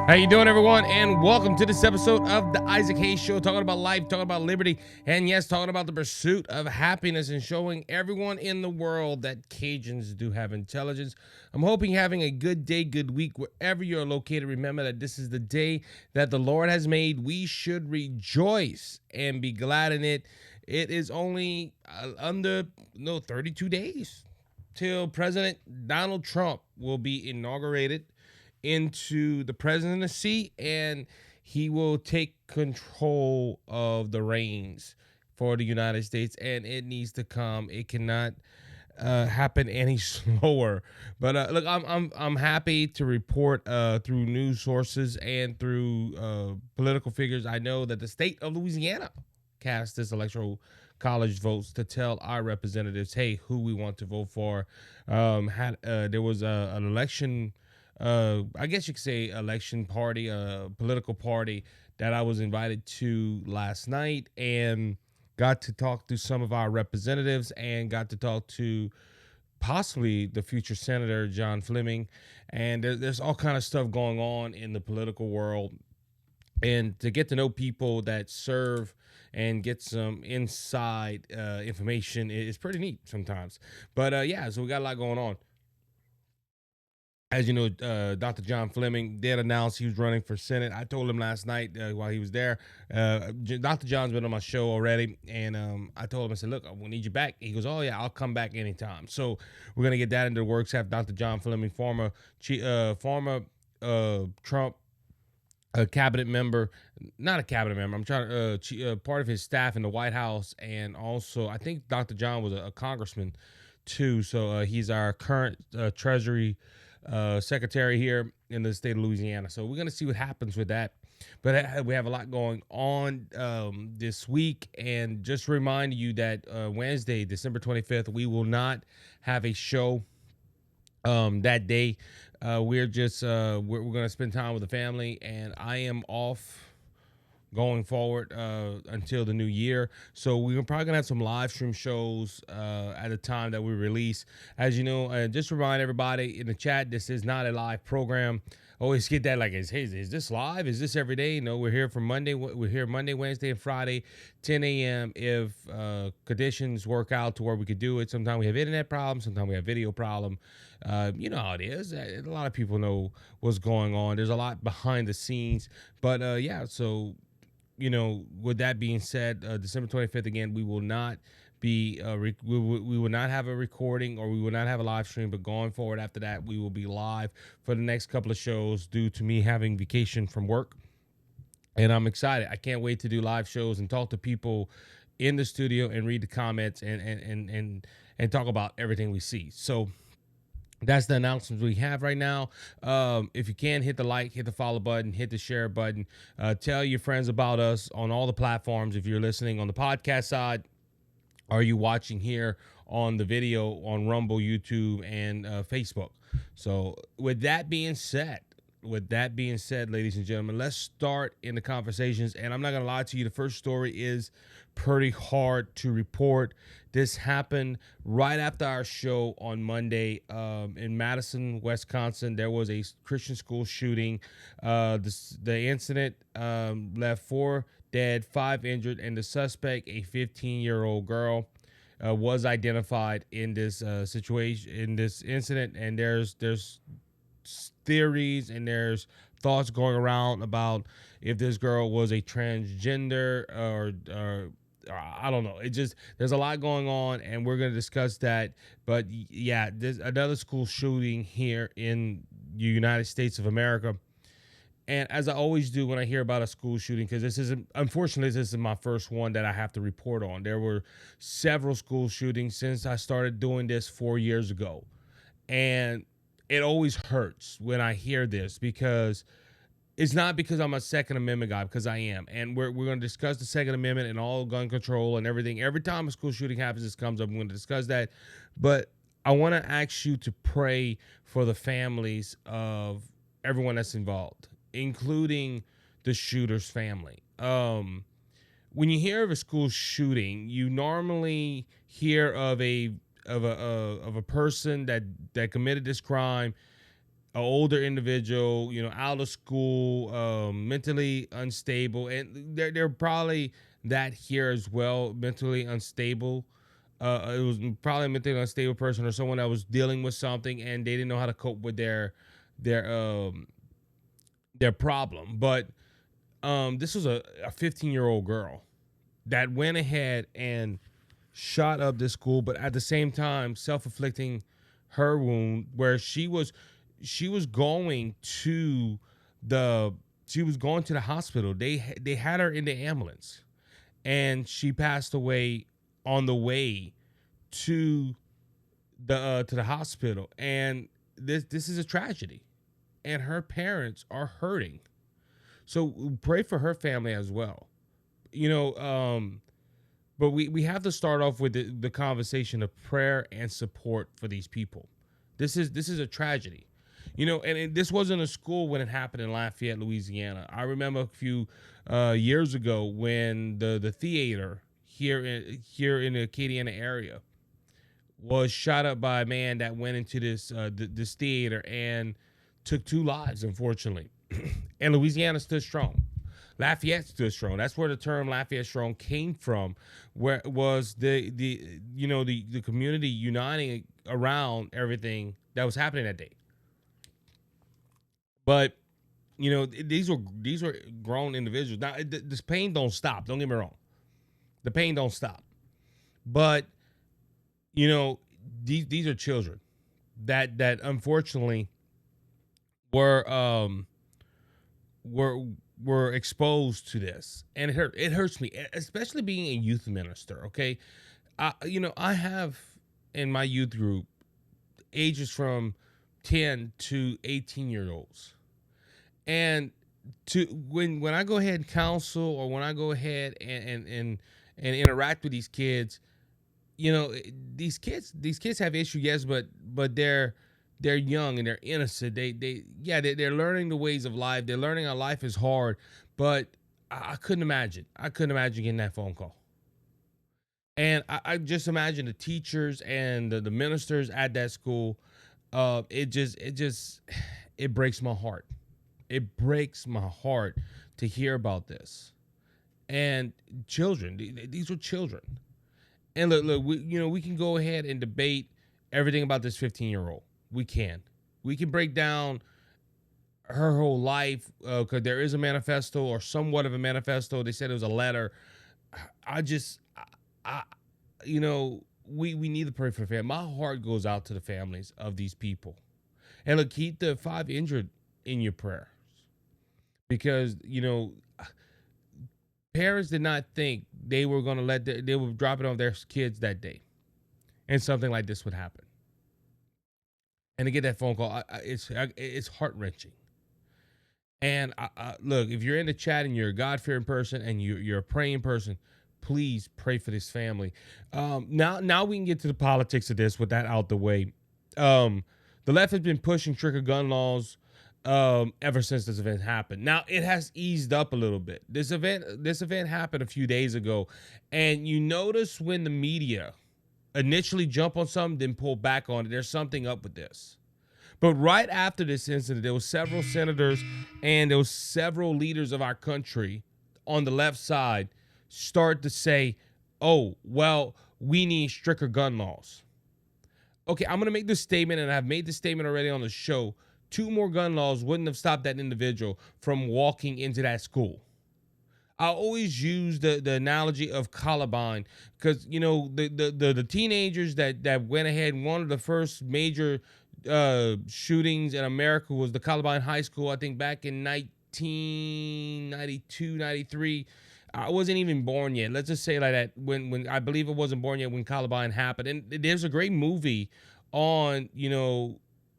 How you doing, everyone? And welcome to this episode of the Isaac Hayes Show, talking about life, talking about liberty, and yes, talking about the pursuit of happiness and showing everyone in the world that Cajuns do have intelligence. I'm hoping you're having a good day, good week, wherever you're located. Remember that this is the day that the Lord has made. We should rejoice and be glad in it. It is only under 32 days till President Donald Trump will be inaugurated into the presidency, and he will take control of the reins for the United States, and it needs to come. It cannot happen any slower. But look, I'm happy to report through news sources and through political figures. I know that the state of Louisiana cast this electoral college votes to tell our representatives, hey, who we want to vote for. There was an election, I guess you could say election party, political party that I was invited to last night, and got to talk to some of our representatives and got to talk to possibly the future Senator John Fleming. And there's all kind of stuff going on in the political world, and to get to know people that serve and get some inside information is pretty neat sometimes. But yeah, so we got a lot going on. As you know, Dr. John Fleming did announce he was running for Senate. I told him last night while he was there. Dr. John's been on my show already, and I told him, I said, look, we need you back. He goes, oh, yeah, I'll come back anytime. So we're going to get that into the works. Have Dr. John Fleming, former Trump cabinet member, not a cabinet member, I'm trying to, part of his staff in the White House, and also I think Dr. John was a congressman too. So he's our current Treasury secretary here in the state of Louisiana. So we're going to see what happens with that. But we have a lot going on this week. And just remind you that Wednesday, December 25th, we will not have a show that day. We're going to spend time with the family, and I am off going forward until the new year. So we're probably gonna have some live stream shows at the time that we release. As you know, just to remind everybody in the chat, this is not a live program. Always get that, like, is this live? Is this every day? No, we're here for Monday. We're here Monday, Wednesday, and Friday, 10 a.m. If conditions work out to where we could do it. Sometimes we have internet problems. Sometimes we have video problem. You know how it is. A lot of people know what's going on. There's a lot behind the scenes. But yeah, so with that being said, December 25th, again, we will not be we will not have a recording, or we will not have a live stream. But going forward after that, we will be live for the next couple of shows due to me having vacation from work. And I'm excited. I can't wait to do live shows and talk to people in the studio and read the comments and talk about everything we see. So that's the announcements we have right now. If you can, hit the like, hit the follow button, hit the share button. Tell your friends about us on all the platforms. If you're listening on the podcast side, are you watching here on the video on Rumble, YouTube, and Facebook? So with that being said, ladies and gentlemen, let's start in the conversations. And I'm not going to lie to you, the first story is pretty hard to report. This happened right after our show on Monday in Madison, Wisconsin. There was a Christian school shooting. The incident left 4 dead, 5 injured, and the suspect, a 15-year-old girl, was identified in this situation, in this incident. And there's theories and there's thoughts going around about if this girl was a transgender or I don't know. There's a lot going on, and we're going to discuss that. But yeah, there's another school shooting here in the United States of America. And as I always do when I hear about a school shooting, because unfortunately, this is my first one that I have to report on. There were several school shootings since I started doing this 4 years ago. And it always hurts when I hear this, because it's not because I'm a Second Amendment guy, because I am. And we're going to discuss the Second Amendment and all gun control and everything. Every time a school shooting happens, this comes up. I'm going to discuss that. But I want to ask you to pray for the families of everyone that's involved, including the shooter's family. When you hear of a school shooting, you normally hear of a person that committed this crime, an older individual, out of school, mentally unstable, and they're probably that here as well, mentally unstable. It was probably a mentally unstable person or someone that was dealing with something and they didn't know how to cope with their their problem. But this was a 15-year-old girl that went ahead and shot up this school, but at the same time self-inflicting her wound where she was going to the she was going to the hospital. They had her in the ambulance and she passed away on the way to the hospital. And this is a tragedy and her parents are hurting. So pray for her family as well. You know, but we have to start off with the conversation of prayer and support for these people. This is a tragedy. This wasn't a school when it happened in Lafayette, Louisiana. I remember a few years ago when the theater here in the Acadiana area was shot up by a man that went into this theater and took two lives, unfortunately. And Louisiana stood strong. Lafayette stood strong. That's where the term Lafayette strong came from, where it was the community uniting around everything that was happening that day. But these were grown individuals. Now this pain don't stop. Don't get me wrong. The pain don't stop. But you know these are children that unfortunately were were were exposed to this, and it hurts me, especially being a youth minister. Okay, I have in my youth group ages from 10 to 18-year olds, and to when I go ahead and counsel, or when I go ahead and interact with these kids, these kids have issues, yes, but they're young and they're innocent. They're learning the ways of life. They're learning how life is hard. But I couldn't imagine. I couldn't imagine getting that phone call. And I just imagine the teachers and the ministers at that school. It breaks my heart. It breaks my heart to hear about this. And children, these are children. And look, we can go ahead and debate everything about this 15-year-old. We can break down her whole life, because there is a manifesto, or somewhat of a manifesto. They said it was a letter. I just, I we need to pray for the family. My heart goes out to the families of these people, and look, keep the 5 injured in your prayers, because parents did not think they were going to they would drop it on their kids that day, and something like this would happen. And to get that phone call, it's heart wrenching. And look, if you're in the chat and you're a God fearing person and you're a praying person, please pray for this family. Now we can get to the politics of this with that out the way. The left has been pushing stricter gun laws ever since this event happened. Now it has eased up a little bit. This event happened a few days ago, and you notice when the media initially jump on something, then pull back on it, there's something up with this. But right after this incident, there was several senators and there was several leaders of our country on the left side start to say, oh, well, we need stricter gun laws. Okay, I'm going to make this statement, and I've made this statement already on the show. 2 more gun laws wouldn't have stopped that individual from walking into that school. I always use the analogy of Columbine, because the teenagers that went ahead, and one of the first major shootings in America was the Columbine High School. I think back in 1992, 93. I wasn't even born yet. Let's just say like that. When I believe it wasn't born yet when Columbine happened. And there's a great movie on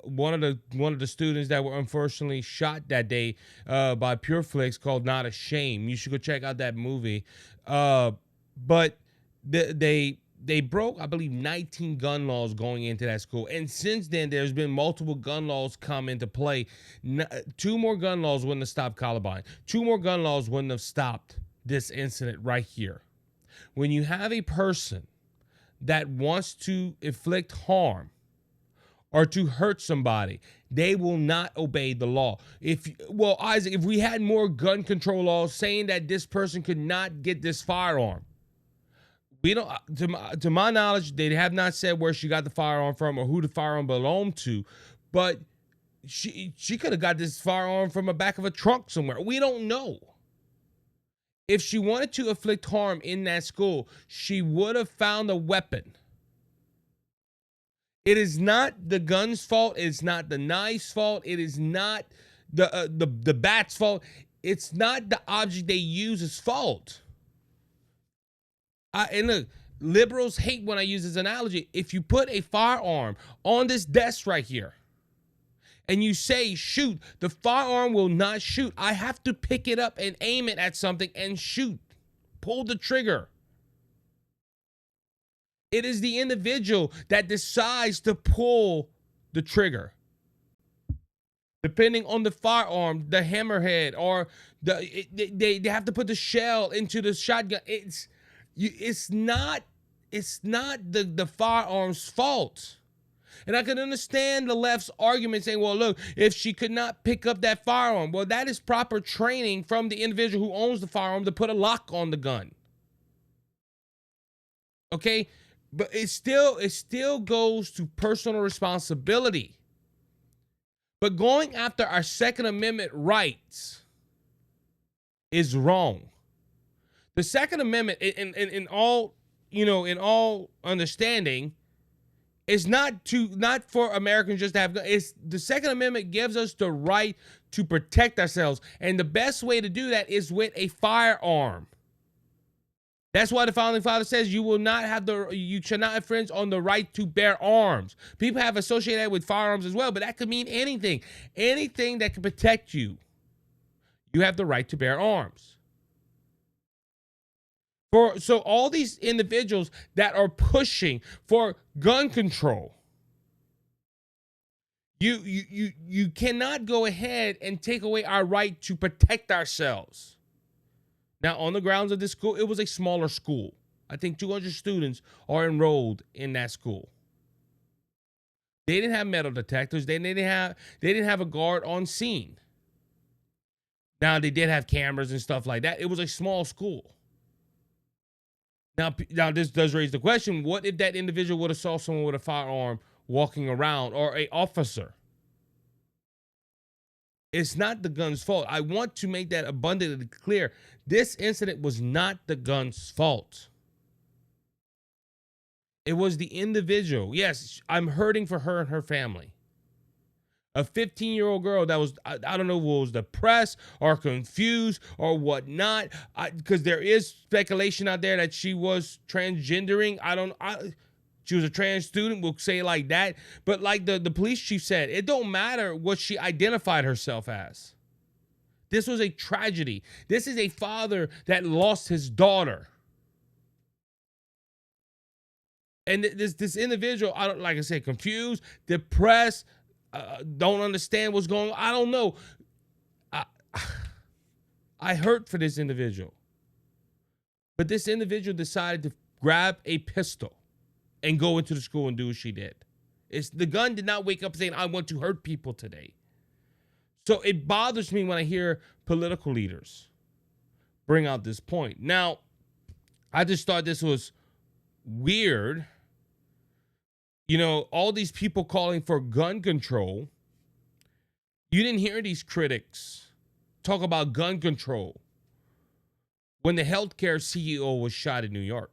one of the students that were unfortunately shot that day by Pure Flix, called Not a Shame. You should go check out that movie. But they broke, I believe, 19 gun laws going into that school. And since then, there's been multiple gun laws come into play. 2 more gun laws wouldn't have stopped Columbine. 2 more gun laws wouldn't have stopped this incident right here. When you have a person that wants to inflict harm or to hurt somebody, they will not obey the law. Isaac, if we had more gun control laws saying that this person could not get this firearm, we don't, to my knowledge, they have not said where she got the firearm from or who the firearm belonged to, but she could have got this firearm from the back of a trunk somewhere. We don't know. If she wanted to inflict harm in that school, she would have found a weapon. It is not the gun's fault. It's not the knife's fault. It is not the bat's fault. It's not the object they use's fault. And look, liberals hate when I use this analogy. If you put a firearm on this desk right here and you say shoot, the firearm will not shoot. I have to pick it up and aim it at something and shoot. Pull the trigger. It is the individual that decides to pull the trigger. Depending on the firearm, the hammerhead, or they have to put the shell into the shotgun. It's not the firearm's fault. And I can understand the left's argument saying, well, look, if she could not pick up that firearm, well, that is proper training from the individual who owns the firearm to put a lock on the gun. Okay? But it still goes to personal responsibility. But going after our Second Amendment rights is wrong. The Second Amendment, in all understanding, is not for Americans just to have guns. It's the Second Amendment gives us the right to protect ourselves, and the best way to do that is with a firearm. That's why the Founding Father says you should not infringe on the right to bear arms. People have associated that with firearms as well, but that could mean anything. Anything that can protect you. You have the right to bear arms. So all these individuals that are pushing for gun control, you cannot go ahead and take away our right to protect ourselves. Now, on the grounds of this school, it was a smaller school. I think 200 students are enrolled in that school. They didn't have metal detectors. They didn't have a guard on scene. Now, they did have cameras and stuff like that. It was a small school. Now this does raise the question, what if that individual would have saw someone with a firearm walking around, or an officer? It's not the gun's fault. I want to make that abundantly clear. This incident was not the gun's fault. It was the individual. Yes, I'm hurting for her and her family. A 15-year-old girl that was, I don't know, was depressed or confused or whatnot, because there is speculation out there that she was transgendering. She was a trans student, we'll say it like that. But like the police chief said, it don't matter what she identified herself as. This was a tragedy. This is a father that lost his daughter. And this individual, like I said, confused, depressed, don't understand what's going on. I don't know. I hurt for this individual. But this individual decided to grab a pistol and go into the school and do what she did. The gun did not wake up saying, I want to hurt people today. So it bothers me when I hear political leaders bring out this point. Now, I just thought this was weird. You know, all these people calling for gun control. You didn't hear these critics talk about gun control when the healthcare CEO was shot in New York.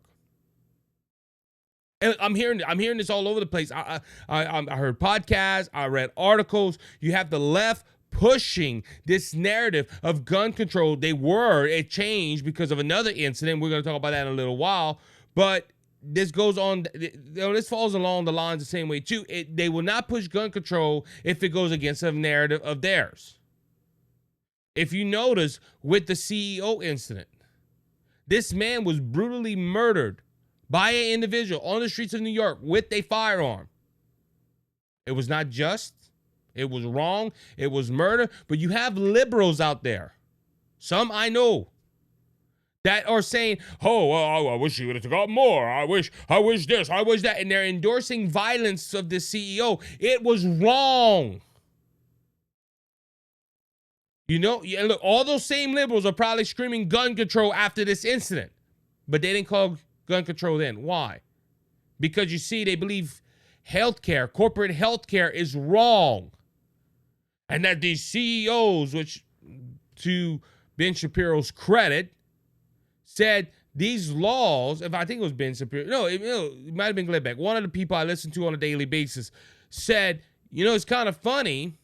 And I'm hearing this all over the place. I heard podcasts, I read articles. You have the left pushing this narrative of gun control. It changed because of another incident. We're going to talk about that in a little while. But this goes on, this falls along the lines the same way too. They will not push gun control if it goes against a narrative of theirs. If you notice with the CEO incident, this man was brutally murdered by an individual on the streets of New York with a firearm. It was not just. It was wrong. It was murder. But you have liberals out there, some I know, that are saying, oh, well, I wish you would have got more. I wish this, I wish that. And they're endorsing violence of the CEO. It was wrong. You know, yeah, look, all those same liberals are probably screaming gun control after this incident, but they didn't call gun control then. Why? Because you see, they believe healthcare, corporate healthcare is wrong. And that these CEOs, which to Ben Shapiro's credit, said these laws, if I think it was Ben Shapiro, no, it might have been Glenn Beck, one of the people I listen to on a daily basis, said, you know, it's kind of funny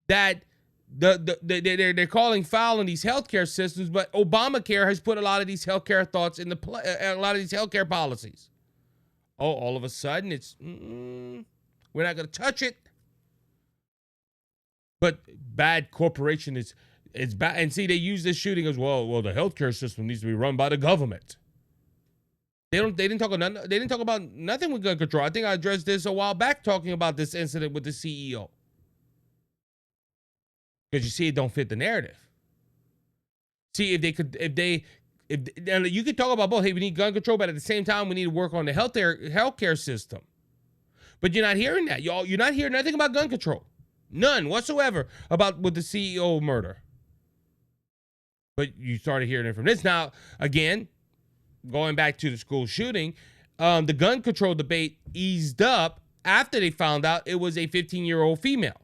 that they're calling foul in these healthcare systems, but Obamacare has put a lot of these healthcare thoughts in a lot of these healthcare policies. Oh, all of a sudden it's we're not going to touch it. But bad corporation is bad. And see, they use this shooting as well. Well, the healthcare system needs to be run by the government. They didn't talk about nothing with gun control. I think I addressed this a while back, talking about this incident with the CEO. Because you see, it don't fit the narrative. See, if you could talk about both. Hey, we need gun control, but at the same time, we need to work on the healthcare system. But you're not hearing that, y'all. You're not hearing nothing about gun control, none whatsoever about with the CEO murder. But you started hearing it from this. Now, again, going back to the school shooting, the gun control debate eased up after they found out it was a 15-year-old female.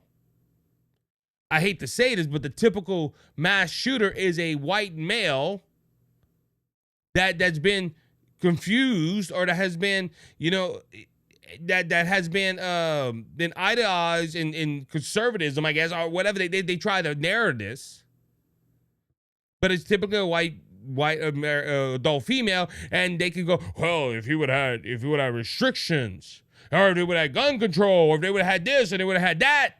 I hate to say this, but the typical mass shooter is a white male that's been confused, or that has been, you know, that has been idealized in conservatism, I guess, or whatever they try to narrow this. But it's typically a white adult female, and they can go, well, if he would have had restrictions, or if they would have had gun control, or if they would have had this and they would have had that.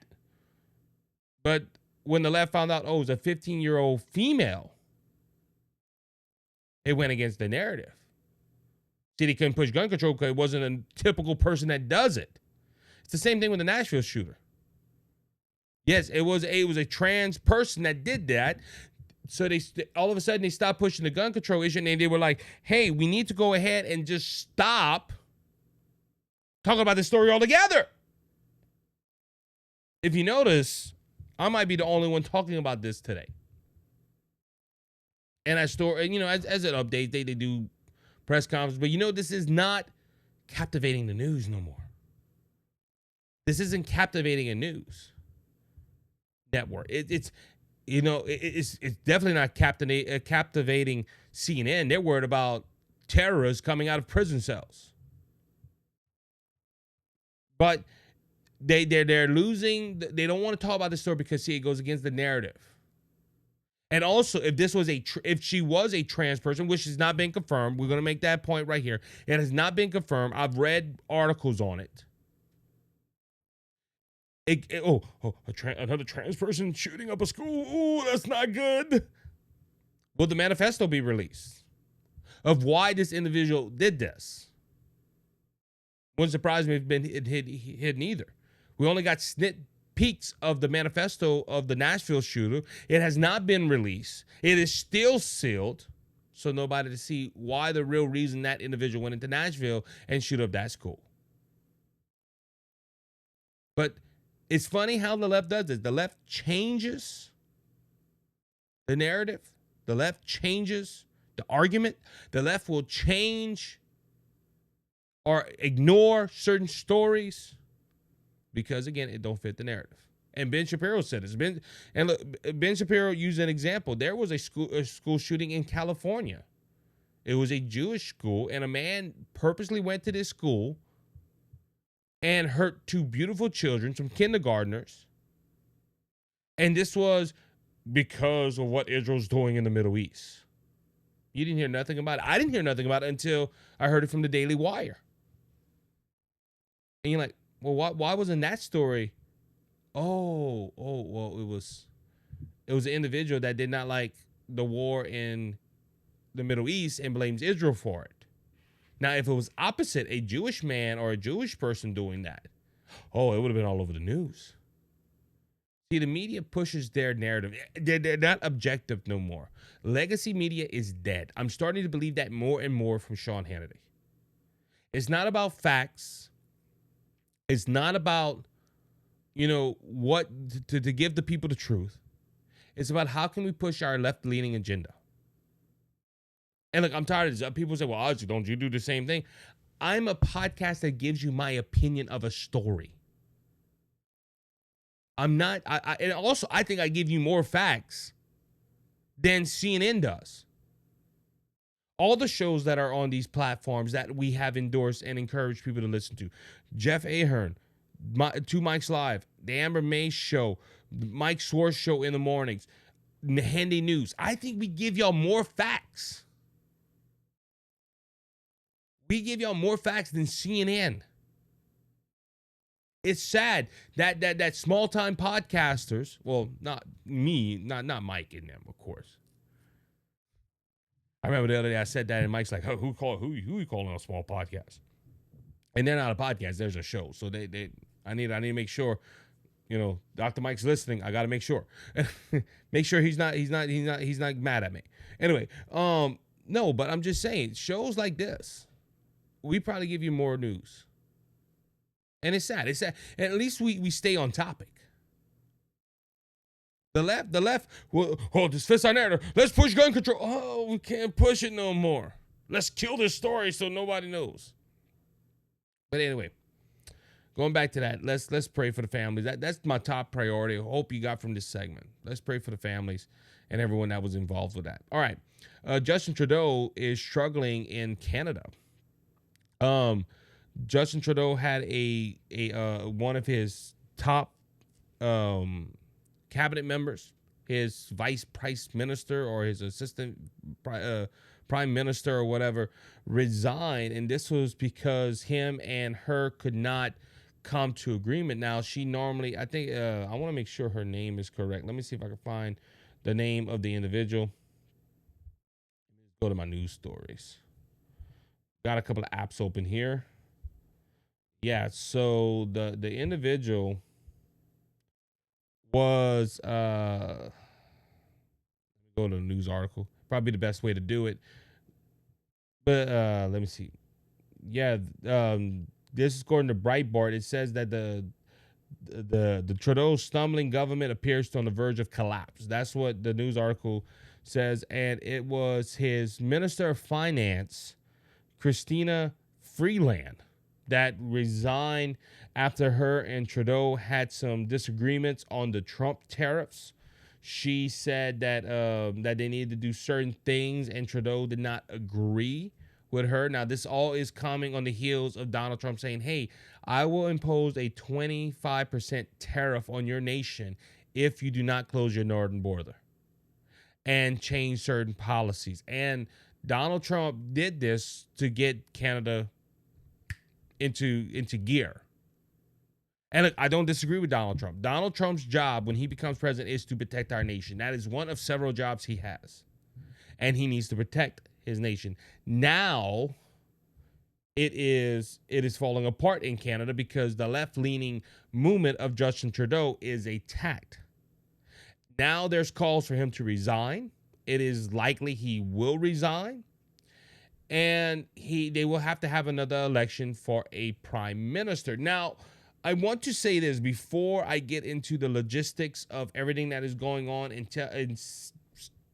But when the left found out, oh, it was a 15-year-old female, it went against the narrative. See, they couldn't push gun control because it wasn't a typical person that does it. It's the same thing with the Nashville shooter. Yes, it was a trans person that did that. So they all of a sudden they stopped pushing the gun control issue, and they were like, hey, we need to go ahead and just stop talking about this story altogether. If you notice, I might be the only one talking about this today. And as an update, they do press conference, but you know, this is not captivating the news no more. This isn't captivating a news network. It's definitely not captivating CNN. They're worried about terrorists coming out of prison cells. But they're losing. They don't want to talk about this story because, see, it goes against the narrative. And also, if she was a trans person, which has not been confirmed, we're going to make that point right here. It has not been confirmed. I've read articles on it. Another trans person shooting up a school. Ooh, that's not good. Will the manifesto be released of why this individual did this? Wouldn't surprise me if it's been hidden either. We only got sneak peeks of the manifesto of the Nashville shooter. It has not been released. It is still sealed, so nobody to see why the real reason that individual went into Nashville and shoot up that school. But it's funny how the left does this. The left changes the narrative. The left changes the argument. The left will change or ignore certain stories because, again, it don't fit the narrative. And Ben Shapiro said this. Ben Shapiro used an example. There was a school shooting in California. It was a Jewish school, and a man purposely went to this school and hurt two beautiful children, some kindergartners. And this was because of what Israel's doing in the Middle East. You didn't hear nothing about it. I didn't hear nothing about it until I heard it from the Daily Wire. And you're like, well, why wasn't that story? Well, it was an individual that did not like the war in the Middle East and blames Israel for it. Now, if it was opposite, a Jewish man or a Jewish person doing that, it would have been all over the news. See, the media pushes their narrative. They're not objective no more. Legacy media is dead. I'm starting to believe that more and more from Sean Hannity. It's not about facts. It's not about, what to give the people the truth. It's about how can we push our left-leaning agenda. And look, I'm tired of this. People say, well, Ozzy, don't you do the same thing? I'm a podcast that gives you my opinion of a story. I'm not, and also I think I give you more facts than CNN does. All the shows that are on these platforms that we have endorsed and encouraged people to listen to. Jeff Ahern, Two Mics Live, the Amber May Show, Mike Swartz Show in the mornings, the Handy News. I think we give y'all more facts. We give y'all more facts than CNN. It's sad that small time podcasters, well, not me, not Mike in them, of course. I remember the other day I said that, and Mike's like, "Who you calling a small podcast?" And they're not a podcast; there's a show. So I need to make sure, Dr. Mike's listening. I got to make sure, make sure he's not mad at me. Anyway, no, but I'm just saying, shows like this, we probably give you more news. And it's sad. It's sad. At least we stay on topic. The left, well, this fits our narrative. Let's push gun control. Oh, we can't push it no more. Let's kill this story so nobody knows. But anyway, going back to that, let's pray for the families. That's my top priority. I hope you got from this segment. Let's pray for the families and everyone that was involved with that. All right. Justin Trudeau is struggling in Canada. Justin Trudeau had a one of his top cabinet members, his vice minister or his assistant prime minister or whatever, resign, and this was because him and her could not come to agreement. Now, she normally, I think, I want to make sure her name is correct. Let me see if I can find the name of the individual. Go to my news stories. Got a couple of apps open here. Yeah, so the individual was go to the news article. Probably the best way to do it. But let me see. Yeah, this is according to Breitbart. It says that the Trudeau stumbling government appears to on the verge of collapse. That's what the news article says, and it was his Minister of Finance, Christina Freeland, that resigned after her and Trudeau had some disagreements on the Trump tariffs. She said that that they needed to do certain things, and Trudeau did not agree with her. Now, this all is coming on the heels of Donald Trump saying, hey, I will impose a 25% tariff on your nation if you do not close your northern border and change certain policies. And Donald Trump did this to get Canada into gear. And look, I don't disagree with Donald Trump. Donald Trump's job when he becomes president is to protect our nation. That is one of several jobs he has. And he needs to protect his nation. Now, it is falling apart in Canada because the left-leaning movement of Justin Trudeau is attacked. Now there's calls for him to resign. It is likely he will resign. And they will have to have another election for a prime minister. Now, I want to say this before I get into the logistics of everything that is going on and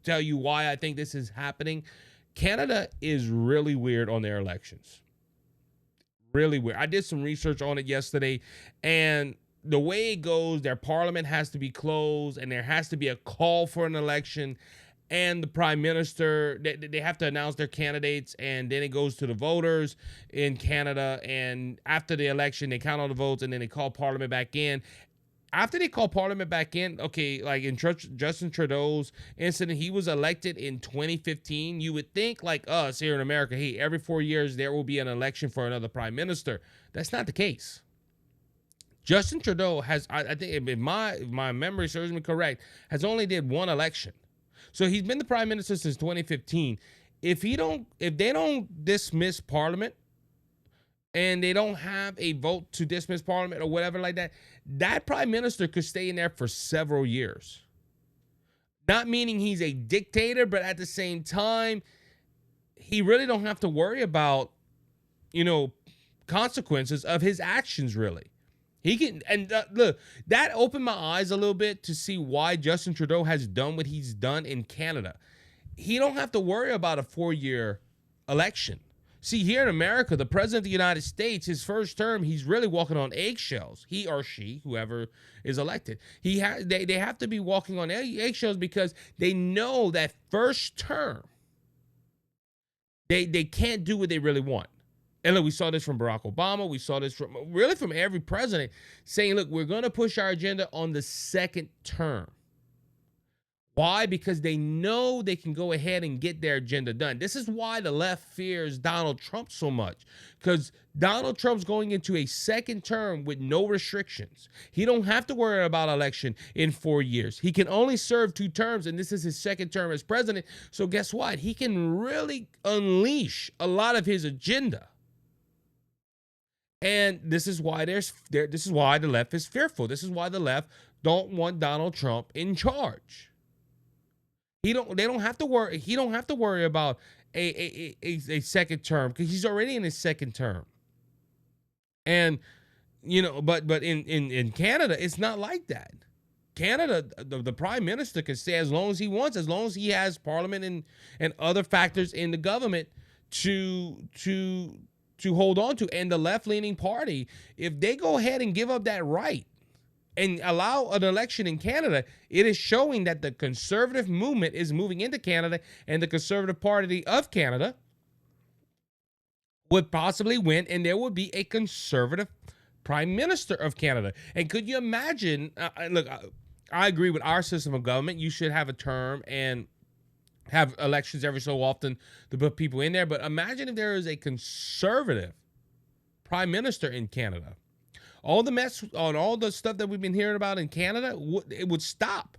tell you why I think this is happening. Canada is really weird on their elections. Really weird. I did some research on it yesterday, and the way it goes, their parliament has to be closed, and there has to be a call for an election. And the prime minister, they have to announce their candidates, and then it goes to the voters in Canada. And after the election, they count all the votes, and then they call Parliament back in. After they call Parliament back in, okay, like in Justin Trudeau's incident, he was elected in 2015. You would think, like us here in America, hey, every 4 years there will be an election for another prime minister. That's not the case. Justin Trudeau has, I think, if my memory serves me correct, has only did one election. So he's been the prime minister since 2015. If they don't dismiss Parliament and they don't have a vote to dismiss Parliament or whatever like that, that prime minister could stay in there for several years. Not meaning he's a dictator, but at the same time, he really don't have to worry about, consequences of his actions, really. He can, and look, that opened my eyes a little bit to see why Justin Trudeau has done what he's done in Canada. He don't have to worry about a 4-year election. See, here in America, the president of the United States, his first term, he's really walking on eggshells. He or she, whoever is elected, they have to be walking on eggshells because they know that first term, they can't do what they really want. And look, we saw this from Barack Obama. We saw this from every president saying, look, we're going to push our agenda on the second term. Why? Because they know they can go ahead and get their agenda done. This is why the left fears Donald Trump so much, because Donald Trump's going into a second term with no restrictions. He don't have to worry about election in 4 years. He can only serve 2 terms, and this is his second term as president. So guess what? He can really unleash a lot of his agenda. And this is why this is why the left is fearful. This is why the left don't want Donald Trump in charge. They don't have to worry. He don't have to worry about a second term because he's already in his second term. And but in Canada, it's not like that. Canada, the prime minister can stay as long as he wants, as long as he has parliament and other factors in the government to hold on to. And the left-leaning party, if they go ahead and give up that right and allow an election in Canada, it is showing that the conservative movement is moving into Canada, and the Conservative Party of Canada would possibly win, and there would be a conservative prime minister of Canada. And could you imagine, look, I agree with our system of government. You should have a term and have elections every so often to put people in there. But imagine if there is a conservative prime minister in Canada. All the mess on all the stuff that we've been hearing about in Canada, it would stop.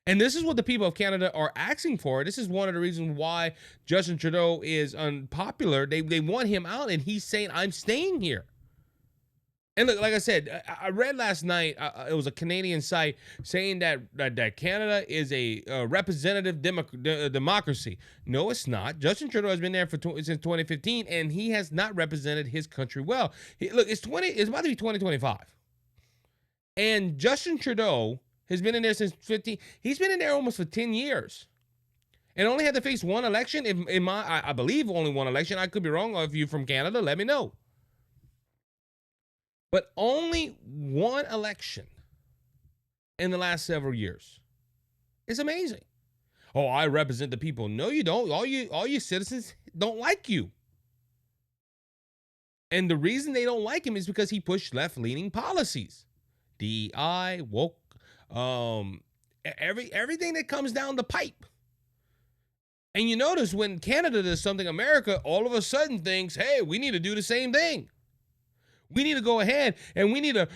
And this is what the people of Canada are asking for. This is one of the reasons why Justin Trudeau is unpopular. They want him out, and he's saying, I'm staying here. And look, like I said, I read last night, it was a Canadian site saying that Canada is a representative democracy. No, it's not. Justin Trudeau has been there since 2015, and he has not represented his country well. Look, it's about to be 2025. And Justin Trudeau has been in there since 15. He's been in there almost for 10 years. And only had to face one election. I believe only one election. I could be wrong. Or if you're from Canada, let me know. But only one election in the last several years. It's amazing. Oh, I represent the people. No, you don't. All you citizens don't like you. And the reason they don't like him is because he pushed left-leaning policies. DEI, woke, everything that comes down the pipe. And you notice when Canada does something, America all of a sudden thinks, hey, we need to do the same thing. We need to go ahead and we need to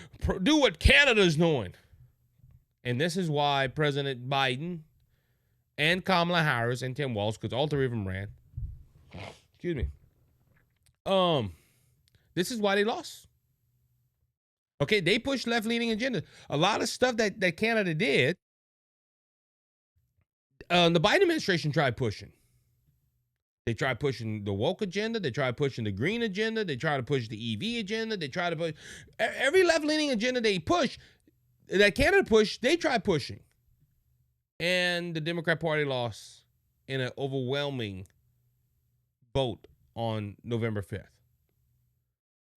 do what Canada's doing. And this is why President Biden and Kamala Harris and Tim Walz, because all 3 of them ran. Excuse me. This is why they lost. Okay, they pushed left-leaning agenda. A lot of stuff that Canada did, the Biden administration tried pushing. They tried pushing the woke agenda. They tried pushing the green agenda. They tried to push the EV agenda. They tried to push every left-leaning agenda they push, that Canada pushed, they tried pushing. And the Democrat Party lost in an overwhelming vote on November 5th.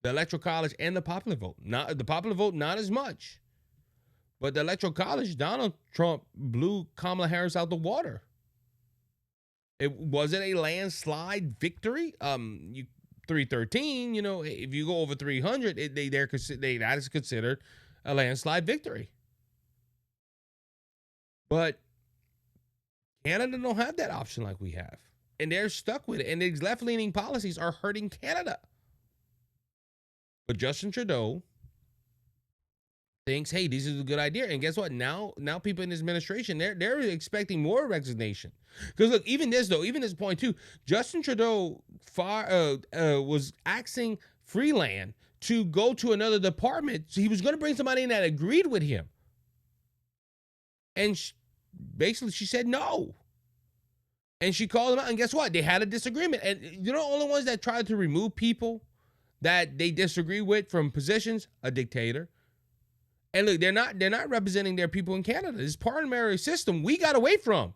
The Electoral College and the popular vote. Not the popular vote, not as much. But the Electoral College, Donald Trump blew Kamala Harris out the water. Was it a landslide victory? 313, if you go over 300, that is considered a landslide victory. But Canada don't have that option like we have. And they're stuck with it. And these left-leaning policies are hurting Canada. But Justin Trudeau thinks, hey, this is a good idea. And guess what? Now people in this administration, they're expecting more resignation. Because look, even this point too, Justin Trudeau was asking Freeland to go to another department. So he was going to bring somebody in that agreed with him. And basically she said no. And she called him out. And guess what? They had a disagreement. And the only ones that tried to remove people that they disagree with from positions, a dictator. And look, they're not representing their people in Canada. This parliamentary system we got away from.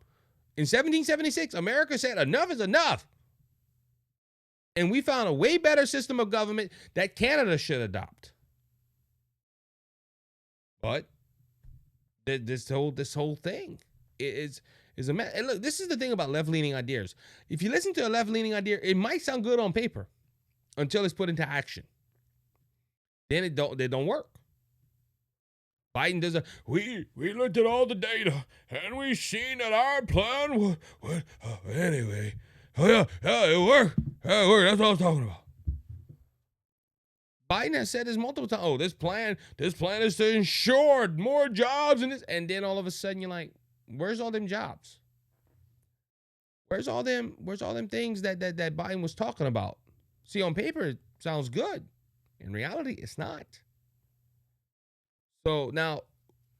In 1776, America said enough is enough. And we found a way better system of government that Canada should adopt. But this whole thing is a mess. And look, this is the thing about left-leaning ideas. If you listen to a left-leaning idea, it might sound good on paper until it's put into action. Then they don't work. Biden does we looked at all the data and we seen that our plan would anyway. Oh yeah, it worked. Yeah, it worked. That's what I was talking about. Biden has said this multiple times. Oh, this plan is to ensure more jobs and then all of a sudden you're like, where's all them jobs? Where's all them things that Biden was talking about? See, on paper it sounds good. In reality, it's not. So now,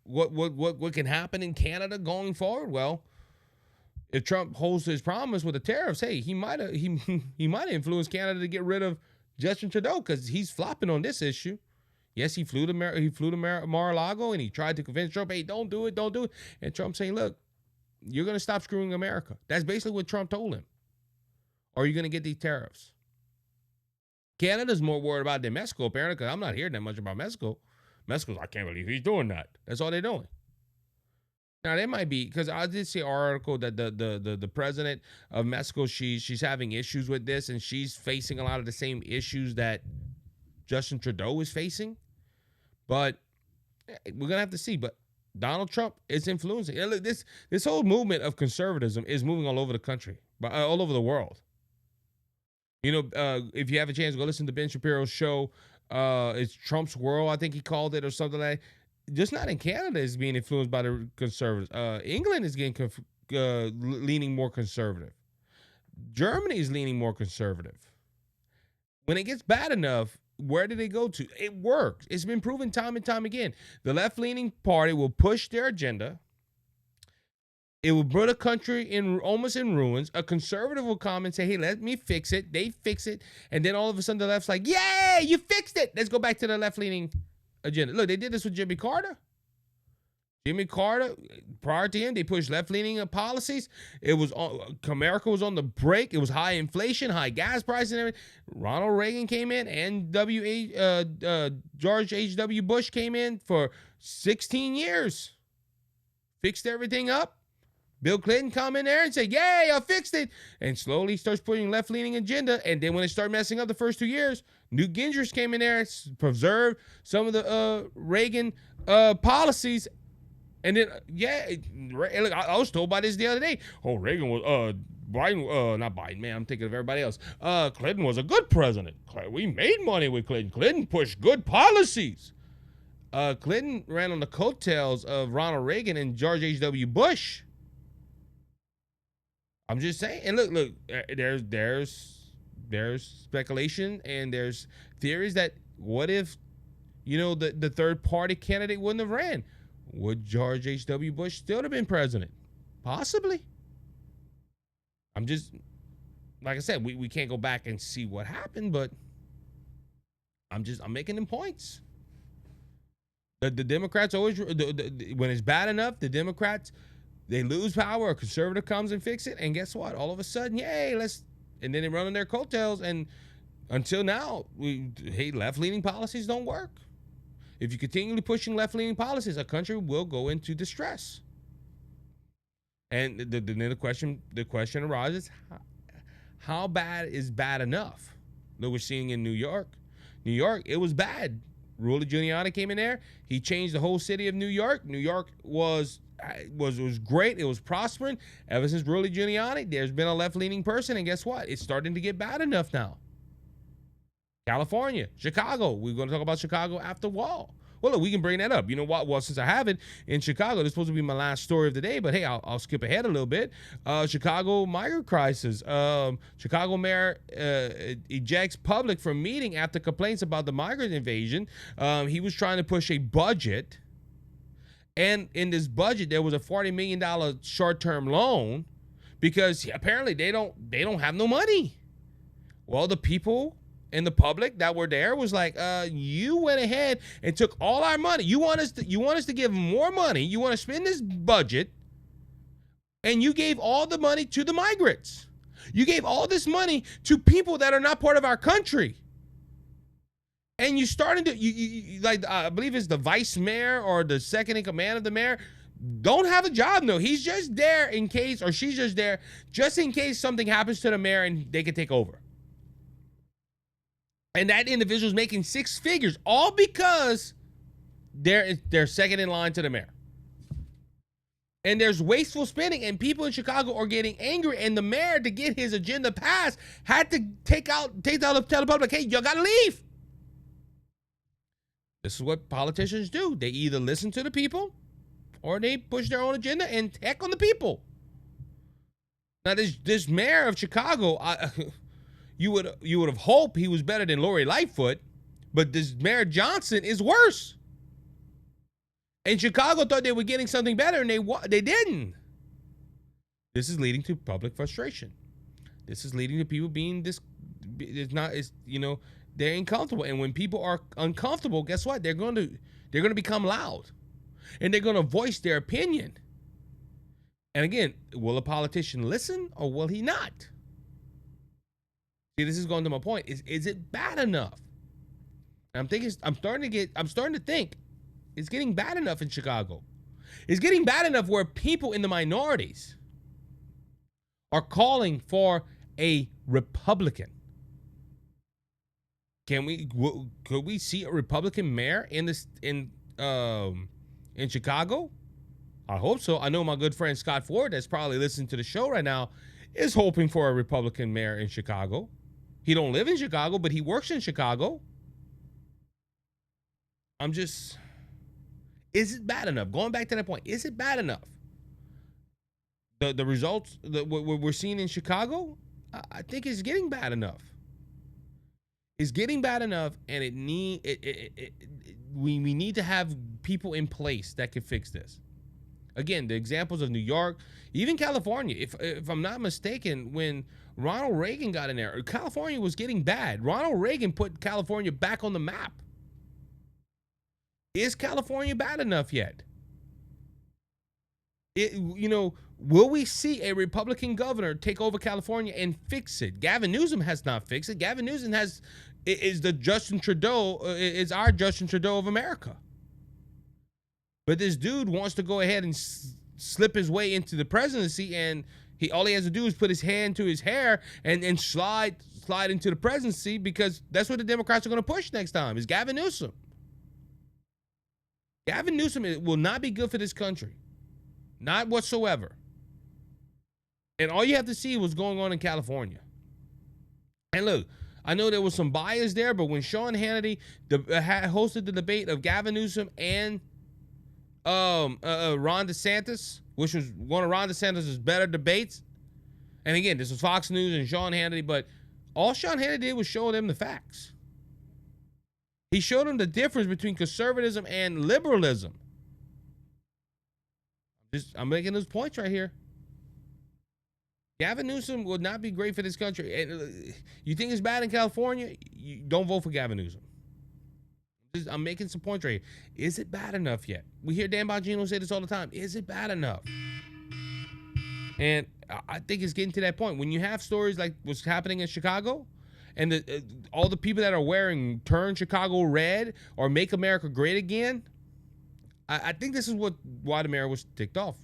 what can happen in Canada going forward? Well, if Trump holds his promise with the tariffs, hey, he might have influenced Canada to get rid of Justin Trudeau because he's flopping on this issue. Yes, he flew to Mar-a-Lago and he tried to convince Trump, hey, don't do it. And Trump saying, look, you're going to stop screwing America. That's basically what Trump told him. Or you're going to get these tariffs. Canada's more worried about than Mexico, apparently, because I'm not hearing that much about Mexico. Mexico's, I can't believe he's doing that. That's all they're doing. Now, there might be, because I did see an article that the president of Mexico, she's having issues with this, and she's facing a lot of the same issues that Justin Trudeau is facing. But we're going to have to see. But Donald Trump is influencing. And look, this whole movement of conservatism is moving all over the country, all over the world. You know, if you have a chance, go listen to Ben Shapiro's show. It's Trump's World, I think he called it, or something like that. Just not in Canada is being influenced by the conservatives. England is getting leaning more conservative. Germany is leaning more conservative. When it gets bad enough, where do they go to? It works. It's been proven time and time again. The left-leaning party will push their agenda. It will put a country almost in ruins. A conservative will come and say, hey, let me fix it. They fix it. And then all of a sudden the left's like, yay, you fixed it. Let's go back to the left-leaning agenda. Look, they did this with Jimmy Carter. Jimmy Carter, prior to him, they pushed left-leaning policies. America was on the break. It was high inflation, high gas prices and everything. Ronald Reagan came in and George H.W. Bush came in for 16 years. Fixed everything up. Bill Clinton come in there and say, yay, I fixed it. And slowly starts pushing left-leaning agenda. And then when it started messing up the first 2 years, Newt Gingrich came in there, preserved some of the Reagan policies. And then, look, I was told by this the other day. Oh, Reagan was, not Biden, man, I'm thinking of everybody else. Clinton was a good president. We made money with Clinton. Clinton pushed good policies. Clinton ran on the coattails of Ronald Reagan and George H.W. Bush. I'm just saying. And look, there's speculation and there's theories that what if, the third party candidate wouldn't have ran? Would George H.W. Bush still have been president? Possibly. I'm just, like I said, we can't go back and see what happened, but I'm making them points. The Democrats always, when it's bad enough, the Democrats, they lose power, a conservative comes and fix it, and guess what? All of a sudden, yay, and then they run on their coattails, and until now, left-leaning policies don't work. If you continually pushing left-leaning policies, a country will go into distress. And then the question arises, how bad is bad enough? Look, we're seeing in New York. New York, it was bad. Rudy Giuliani came in there. He changed the whole city of New York. New York was great. It was prospering. Ever since Rudy Giuliani, there's been a left-leaning person, and guess what? It's starting to get bad enough now. California, Chicago. We're going to talk about Chicago after Wall. Well, look, we can bring that up. You know what? Well, since I have it in Chicago, this is supposed to be my last story of the day, but hey, I'll skip ahead a little bit. Chicago migrant crisis. Chicago mayor ejects public from meeting after complaints about the migrant invasion. He was trying to push a budget, and in this budget, there was a $40 million short-term loan because apparently they don't have no money. Well, the people and the public that were there was like, you went ahead and took all our money. You want us to give more money. You want to spend this budget, and you gave all the money to the migrants. You gave all this money to people that are not part of our country. And you started to, you like, I believe it's the vice mayor or the second in command of the mayor, don't have a job. No, he's just there in case, or she's just there just in case something happens to the mayor and they can take over. And that individual's making six figures, all because they're second in line to the mayor. And there's wasteful spending, and people in Chicago are getting angry. And the mayor, to get his agenda passed, had to tell the public, hey, you gotta leave. This is what politicians do. They either listen to the people or they push their own agenda and heck on the people. Now, this mayor of Chicago, you would have hoped he was better than Lori Lightfoot, but this Mayor Johnson is worse. And Chicago thought they were getting something better, and they didn't. This is leading to public frustration. This is leading to people being they're uncomfortable. And when people are uncomfortable, guess what? They're going to become loud, and they're going to voice their opinion. And again, will a politician listen or will he not? See, this is going to my point. Is it bad enough? And I'm starting to think it's getting bad enough in Chicago. It's getting bad enough where people in the minorities are calling for a Republican. Could we see a Republican mayor in Chicago? I hope so. I know my good friend Scott Ford, that's probably listening to the show right now, is hoping for a Republican mayor in Chicago. He don't live in Chicago, but he works in Chicago. Is it bad enough? Going back to that point, is it bad enough? The results that we're seeing in Chicago, I think it's getting bad enough. It's getting bad enough, and we need to have people in place that can fix this. Again, the examples of New York, even California. If I'm not mistaken, when Ronald Reagan got in there, California was getting bad. Ronald Reagan put California back on the map. Is California bad enough yet? Will we see a Republican governor take over California and fix it? Gavin Newsom has not fixed it. Gavin Newsom is our Justin Trudeau of America. But this dude wants to go ahead and slip his way into the presidency, and all he has to do is put his hand to his hair and slide into the presidency, because that's what the Democrats are going to push next time, is Gavin Newsom. Gavin Newsom will not be good for this country. Not whatsoever. And all you have to see what's going on in California. And look, I know there was some bias there, but when Sean Hannity hosted the debate of Gavin Newsom and Ron DeSantis, which was one of Ron DeSantis' better debates, and again, this was Fox News and Sean Hannity, but all Sean Hannity did was show them the facts. He showed them the difference between conservatism and liberalism. I'm making those points right here. Gavin Newsom would not be great for this country. And you think it's bad in California? You don't vote for Gavin Newsom. I'm making some points right here. Is it bad enough yet? We hear Dan Bongino say this all the time. Is it bad enough? And I think it's getting to that point. When you have stories like what's happening in Chicago, and all the people that are wearing Turn Chicago Red or Make America Great Again, I think this is why the mayor was ticked off.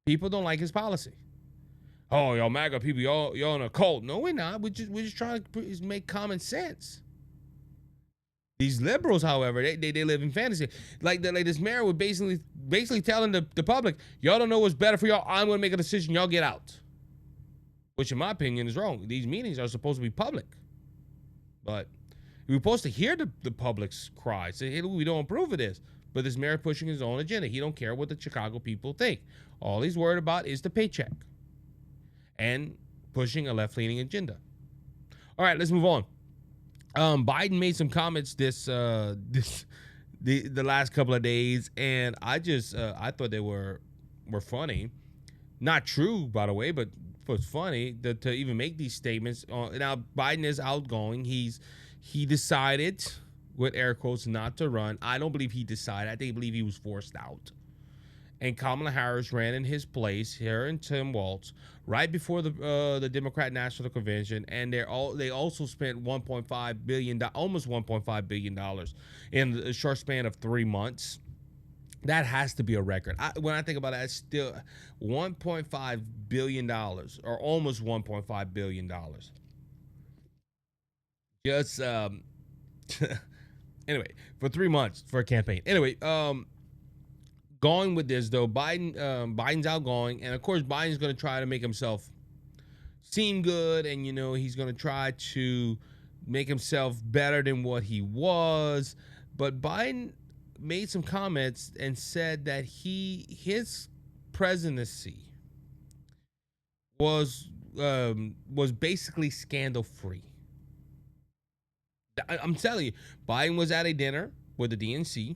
People don't like his policy. Oh, y'all MAGA people, y'all in a cult. No, we're not. We're just trying to make common sense. These liberals, however, they live in fantasy. Like this mayor was basically telling the public, y'all don't know what's better for y'all. I'm going to make a decision. Y'all get out. Which, in my opinion, is wrong. These meetings are supposed to be public. But we're supposed to hear the public's cry. Say, hey, we don't approve of this. But this mayor pushing his own agenda. He don't care what the Chicago people think. All he's worried about is the paycheck. And pushing a left-leaning agenda. All right, let's move on. Biden made some comments the last couple of days, and I thought they were funny. Not true, by the way, but what's funny to even make these statements. Now Biden is outgoing. He decided, with air quotes, not to run. I don't believe he decided. I believe he was forced out. And Kamala Harris ran in his place, her and Tim Walz, right before the Democrat National Convention, and they also spent 1.5 billion, almost 1.5 billion dollars in a short span of 3 months. That has to be a record. When I think about it, it's still 1.5 billion dollars, or almost 1.5 billion dollars. Just anyway, for 3 months for a campaign. Anyway, going with this though, Biden's outgoing, and of course Biden's going to try to make himself seem good, and he's going to try to make himself better than what he was. But Biden made some comments and said that his presidency was basically scandal free. I'm telling you, Biden was at a dinner with the DNC,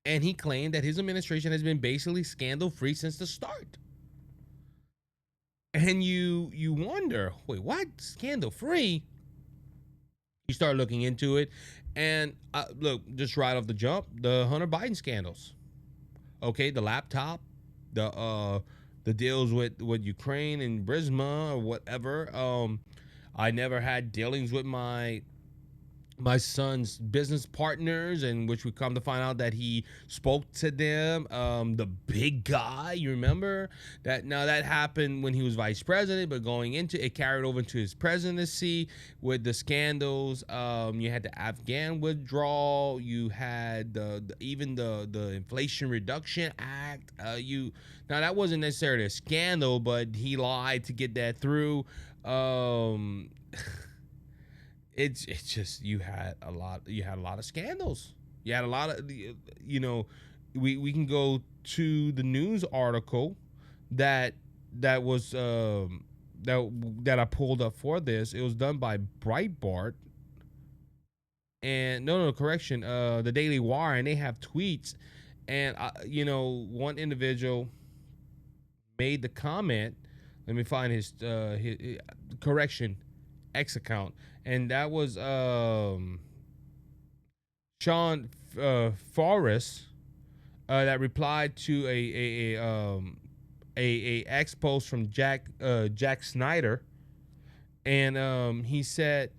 and he claimed that his administration has been basically scandal-free since the start. And you wonder, wait, what? Scandal-free? You start looking into it, and look, just right off the jump, the Hunter Biden scandals. Okay, the laptop, the deals with Ukraine and Burisma or whatever. I never had dealings with my son's business partners, and which we come to find out that he spoke to them. The big guy, you remember that? Now that happened when he was vice president, but going into it carried over to his presidency with the scandals. You had the Afghan withdrawal. You had even the Inflation Reduction Act. Now that wasn't necessarily a scandal, but he lied to get that through. It's just you had a lot of scandals. You had a lot of we can go to the news article that was that I pulled up for this. It was done by Breitbart, and correction, the Daily Wire, and they have tweets, and one individual made the comment. Let me find his correction X account. And that was Sean Forrest that replied to a X post from Jack Snyder, and he said,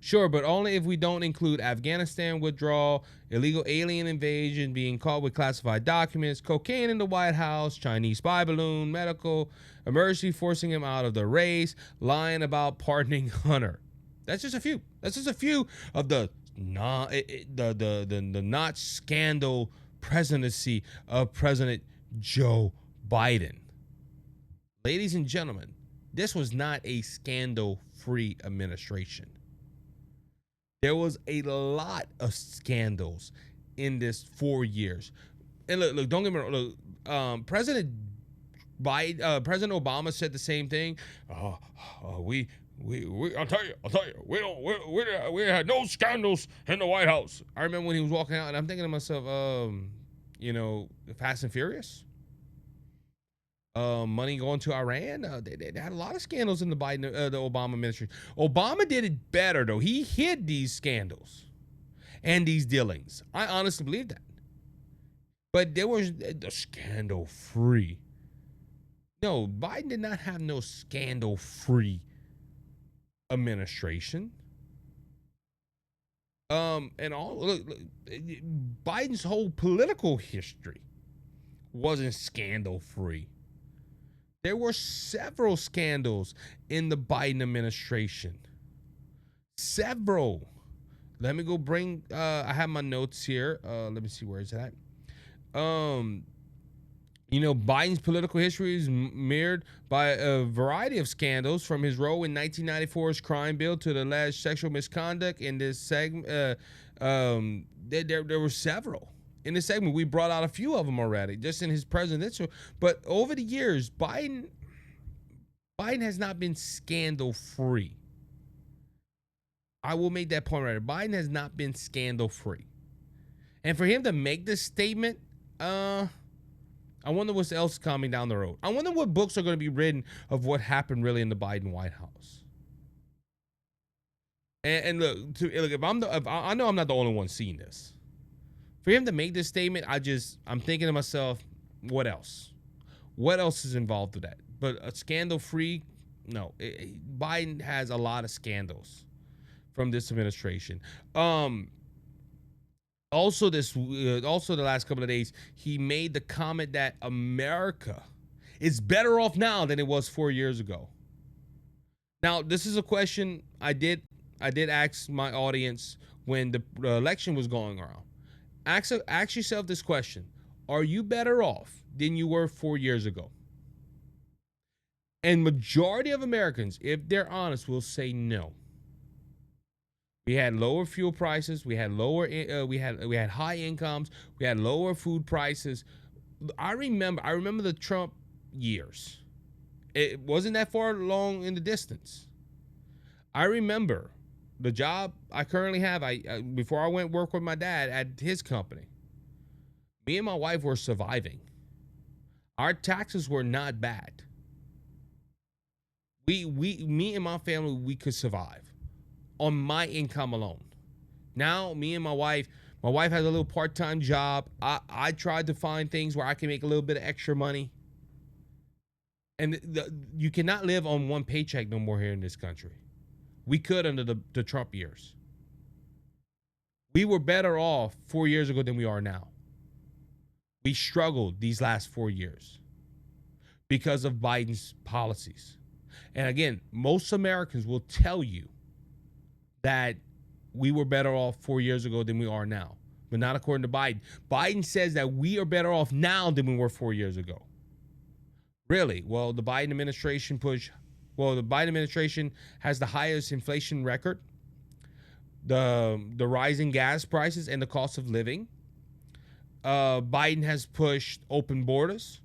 sure, but only if we don't include Afghanistan withdrawal, illegal alien invasion, being caught with classified documents, cocaine in the White House, Chinese spy balloon, medical emergency forcing him out of the race, lying about pardoning Hunter. That's just a few. That's just a few of the not scandal presidency of President Joe Biden. Ladies and gentlemen, this was not a scandal-free administration. There was a lot of scandals in this 4 years. And look, don't get me wrong. President Obama said the same thing. I'll tell you, we had no scandals in the White House. I remember when he was walking out, and I'm thinking to myself, Fast and Furious. Money going to Iran. They had a lot of scandals in the Obama administration. Obama did it better though. He hid these scandals and these dealings. I honestly believe that. But there was the scandal free. No, Biden did not have no scandal free administration. And look, Biden's whole political history wasn't scandal free. There were several scandals in the Biden administration. Several. Let me go bring, I have my notes here. Let me see, where is that? Biden's political history is mirrored by a variety of scandals, from his role in 1994's crime bill to the alleged sexual misconduct in this segment. There were several. In this segment, we brought out a few of them already, just in his presidential. But over the years, Biden has not been scandal-free. I will make that point right. Biden has not been scandal-free. And for him to make this statement, I wonder what else is coming down the road. I wonder what books are going to be written of what happened really in the Biden White House. And look, if I know I'm not the only one seeing this. For him to make this statement, I'm thinking to myself, what else? What else is involved with that? But a scandal-free, no. Biden has a lot of scandals from this administration. Also, the last couple of days, he made the comment that America is better off now than it was 4 years ago. Now, this is a question I did ask my audience when the election was going around. Ask yourself this question: are you better off than you were 4 years ago? And majority of Americans, if they're honest, will say no. We had lower fuel prices. We had we had high incomes. We had lower food prices. I remember the Trump years. It wasn't that far along in the distance. I remember the job I currently have. Before I went work with my dad at his company, me and my wife were surviving. Our taxes were not bad. Me and my family, we could survive on my income alone. Now, me and my wife has a little part-time job. I tried to find things where I can make a little bit of extra money. And you cannot live on one paycheck no more here in this country. We could under the Trump years. We were better off 4 years ago than we are now. We struggled these last 4 years because of Biden's policies. And again, most Americans will tell you that we were better off 4 years ago than we are now, but not according to Biden. Biden says that we are better off now than we were 4 years ago. Really? Well, the Biden administration has the highest inflation record, the rising gas prices, and the cost of living. Biden has pushed open borders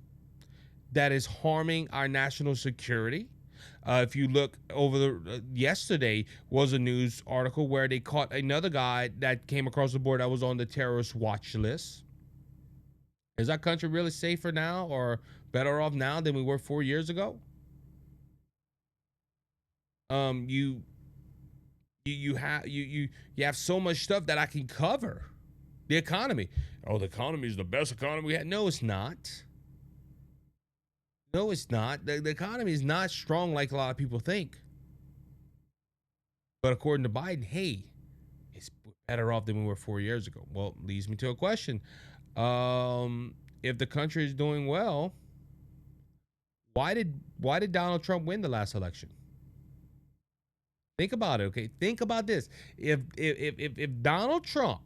that is harming our national security. If you look over yesterday was a news article where they caught another guy that came across the board that was on the terrorist watch list. Is our country really safer now or better off now than we were 4 years ago? You have so much stuff that I can cover. The economy. Oh, the economy is the best economy we had. No, it's not. No, it's not. The economy is not strong like a lot of people think. But according to Biden, hey, it's better off than we were 4 years ago. Well, leads me to a question. If the country is doing well, why did Donald Trump win the last election? Think about it, okay? Think about this. If Donald Trump,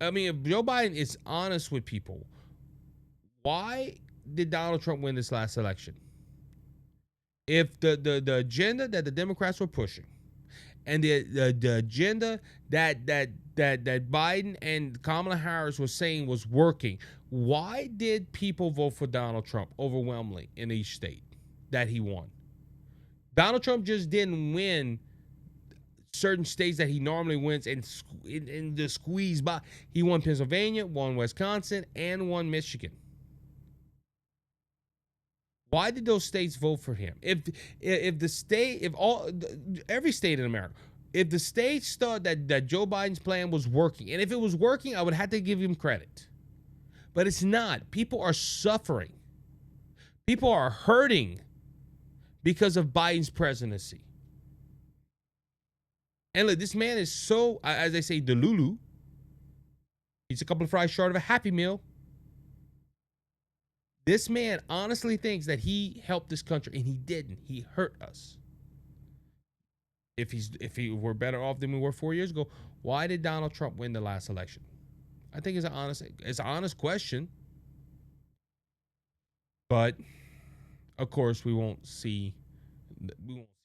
if Joe Biden is honest with people, why did Donald Trump win this last election? If the agenda that the Democrats were pushing and the agenda that Biden and Kamala Harris was saying was working, why did people vote for Donald Trump overwhelmingly in each state that he won? Donald Trump just didn't win certain states that he normally wins in the squeeze by. He won Pennsylvania, won Wisconsin, and won Michigan. Why did those states vote for him? Every state in America, if the states thought that Joe Biden's plan was working, and if it was working, I would have to give him credit. But it's not. People are suffering. People are hurting because of Biden's presidency. And look, this man is so, as they say, delulu. He's a couple of fries short of a Happy Meal. This man honestly thinks that he helped this country, and he didn't. He hurt us. If he were better off than we were 4 years ago, why did Donald Trump win the last election? I think it's an honest question. But of course, we won't see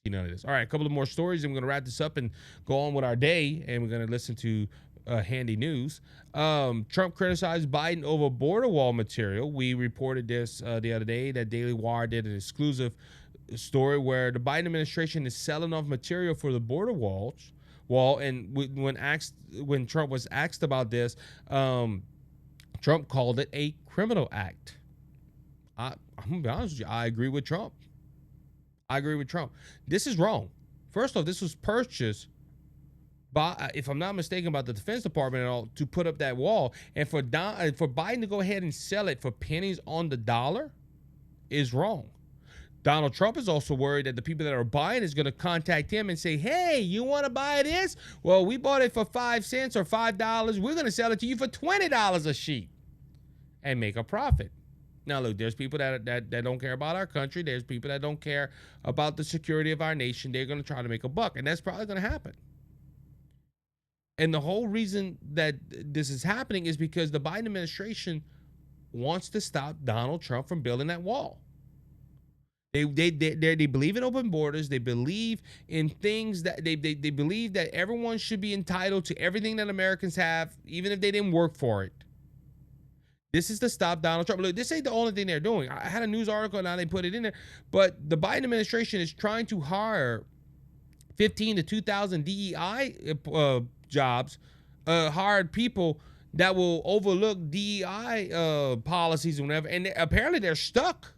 none of this. All right, a couple of more stories, and we're gonna wrap this up and go on with our day, and we're gonna listen to handy news. Trump criticized Biden over border wall material. We reported this the other day that Daily Wire did an exclusive story where the Biden administration is selling off material for the border wall. And when Trump was asked about this, Trump called it a criminal act. I'm gonna be honest with you. I agree with Trump. I agree with Trump. This is wrong. First off, this was purchased by, if I'm not mistaken, about the Defense Department and all to put up that wall, and for Biden to go ahead and sell it for pennies on the dollar is wrong. Donald Trump is also worried that the people that are buying is going to contact him and say, "Hey, you want to buy this? Well, we bought it for 5 cents or $5. We're going to sell it to you for $20 a sheet and make a profit." Now, look, there's people that don't care about our country. There's people that don't care about the security of our nation. They're going to try to make a buck, and that's probably going to happen. And the whole reason that this is happening is because the Biden administration wants to stop Donald Trump from building that wall. They believe in open borders. They believe in things that they believe that everyone should be entitled to everything that Americans have, even if they didn't work for it. This is to stop Donald Trump. Look, this ain't the only thing they're doing. I had a news article, now they put it in there, but the Biden administration is trying to hire 15 to 2,000 DEI jobs, hired people that will overlook DEI policies and whatever. And apparently they're stuck.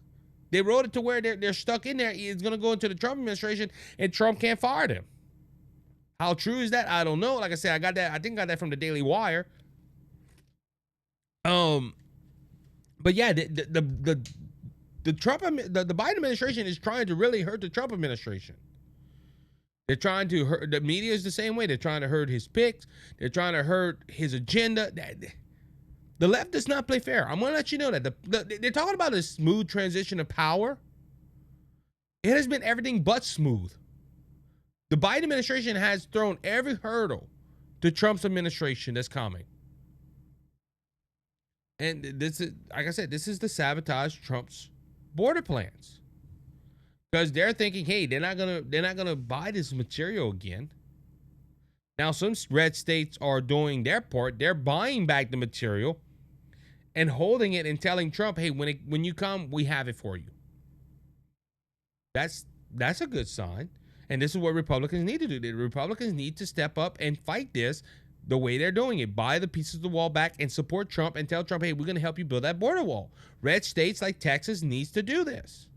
They wrote it to where they're stuck in there. It's going to go into the Trump administration, and Trump can't fire them. How true is that? I don't know. Like I said, I think I got that from the Daily Wire. But yeah, the Biden administration is trying to really hurt the Trump administration. They're trying to hurt the media is the same way. They're trying to hurt his picks. They're trying to hurt his agenda. The left does not play fair. I'm going to let you know that they're talking about a smooth transition of power. It has been everything but smooth. The Biden administration has thrown every hurdle to Trump's administration that's coming. And this is, like I said, this is to sabotage Trump's border plans. Because they're thinking, hey, they're not gonna buy this material again. Now, some red states are doing their part. They're buying back the material and holding it and telling Trump, hey, when you come, we have it for you. That's a good sign. And this is what Republicans need to do. The Republicans need to step up and fight this the way they're doing it. Buy the pieces of the wall back and support Trump and tell Trump, hey, we're going to help you build that border wall. Red states like Texas needs to do this.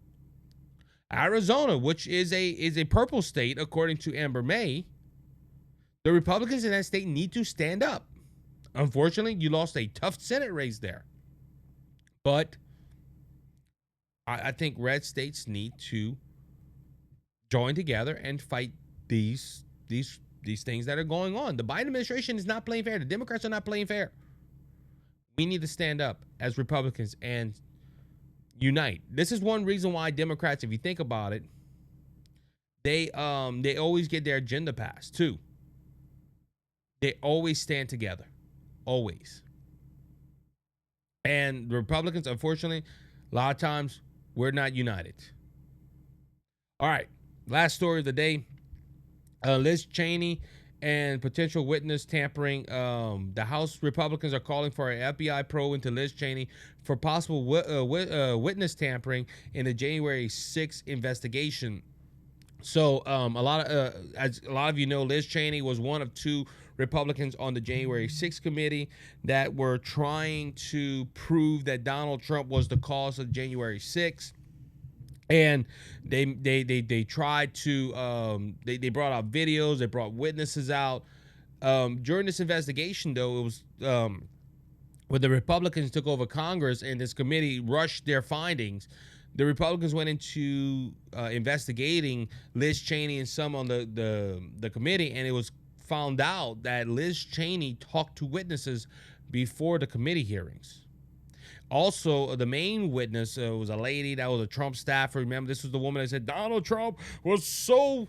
Arizona, which is a purple state, according to Amber May, the Republicans in that state need to stand up. Unfortunately, you lost a tough Senate race there. But I think red states need to join together and fight these things that are going on. The Biden administration is not playing fair. The Democrats are not playing fair. We need to stand up as Republicans and unite. This is one reason why Democrats, if you think about it, they always get their agenda passed too. They always stand together. Always. And the Republicans, unfortunately, a lot of times we're not united. All right. Last story of the day. Liz Cheney and potential witness tampering. The House Republicans are calling for an FBI probe into Liz Cheney for possible witness tampering in the January 6th investigation. So as a lot of you know, Liz Cheney was one of two Republicans on the January 6th committee that were trying to prove that Donald Trump was the cause of January 6th. And they tried to they brought out videos, they brought witnesses out. During this investigation, though, it was when the Republicans took over Congress and this committee rushed their findings. The Republicans went into investigating Liz Cheney and some on the committee, and it was found out that Liz Cheney talked to witnesses before the committee hearings. Also, the main witness was a lady that was a Trump staffer. Remember, this was the woman that said Donald Trump was so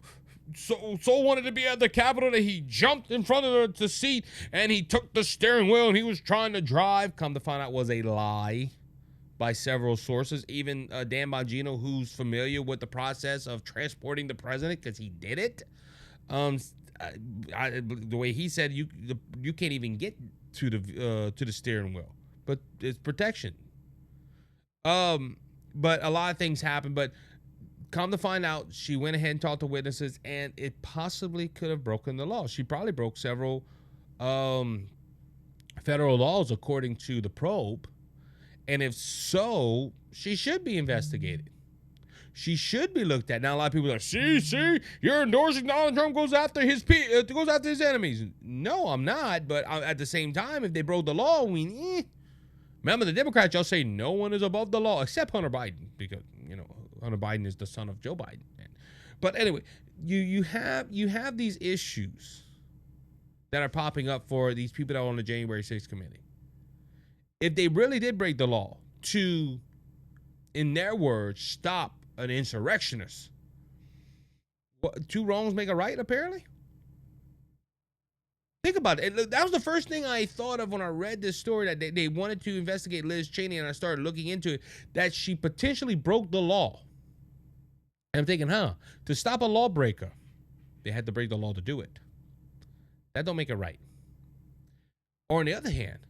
wanted to be at the Capitol that he jumped in front of the seat and he took the steering wheel and he was trying to drive. Come to find out, was a lie by several sources. Even Dan Bongino, who's familiar with the process of transporting the president because he did it. The way he said, you can't even get to the steering wheel. But it's protection. But a lot of things happen. But come to find out, she went ahead and talked to witnesses, and it possibly could have broken the law. She probably broke several federal laws according to the probe. And if so, she should be investigated. She should be looked at. Now, a lot of people are like, see, you're endorsing Donald Trump goes after his enemies. No, I'm not. But at the same time, if they broke the law, remember the Democrats, y'all say no one is above the law except Hunter Biden, because Hunter Biden is the son of Joe Biden. But anyway, you have these issues that are popping up for these people that are on the January 6th committee. If they really did break the law to, in their words, stop an insurrectionist, two wrongs make a right, apparently? Think about it. That was the first thing I thought of when I read this story, that they wanted to investigate Liz Cheney, and I started looking into it, that she potentially broke the law. And I'm thinking, to stop a lawbreaker, they had to break the law to do it. That don't make it right. Or on the other hand,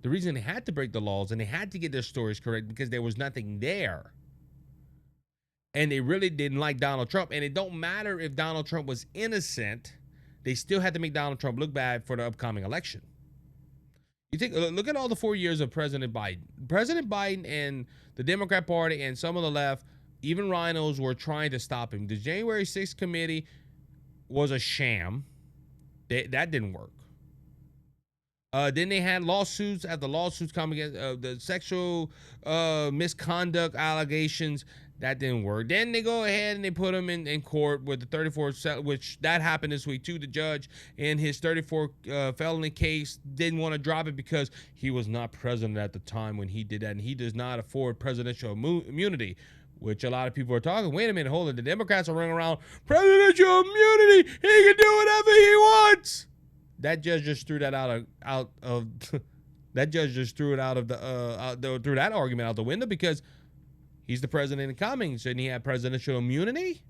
the reason they had to break the laws and they had to get their stories correct because there was nothing there. And they really didn't like Donald Trump. And it don't matter if Donald Trump was innocent, they still had to make Donald Trump look bad for the upcoming election. Look at all the 4 years of President Biden. President Biden and the Democrat Party and some of the left, even rhinos, were trying to stop him. The January 6th committee was a sham. That didn't work. Then they had lawsuits after lawsuits come against the sexual misconduct allegations. That didn't work. Then they go ahead and they put him in court with the 34, which that happened this week too. The judge in his 34 felony case didn't want to drop it because he was not president at the time when he did that, and he does not afford presidential immunity, which a lot of people are talking. Wait a minute, hold it. The Democrats are running around presidential immunity. He can do whatever he wants. That judge just threw that threw that argument out the window because he's the president incoming. Shouldn't he have presidential immunity?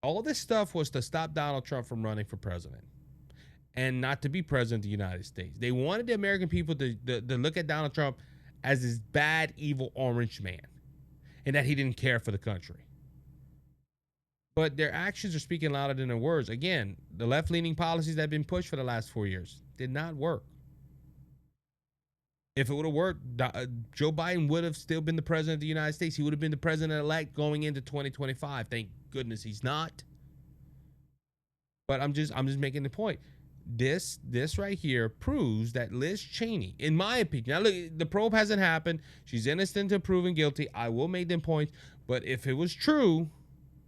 All this stuff was to stop Donald Trump from running for president and not to be president of the United States. They wanted the American people to look at Donald Trump as this bad, evil orange man and that he didn't care for the country. But their actions are speaking louder than their words. Again, the left-leaning policies that have been pushed for the last 4 years did not work. If it would have worked, Joe Biden would have still been the president of the United States. He would have been the president-elect going into 2025. Thank goodness he's not. But I'm just making the point. This right here proves that Liz Cheney, in my opinion, now look, the probe hasn't happened. She's innocent until proven guilty. I will make them points. But if it was true,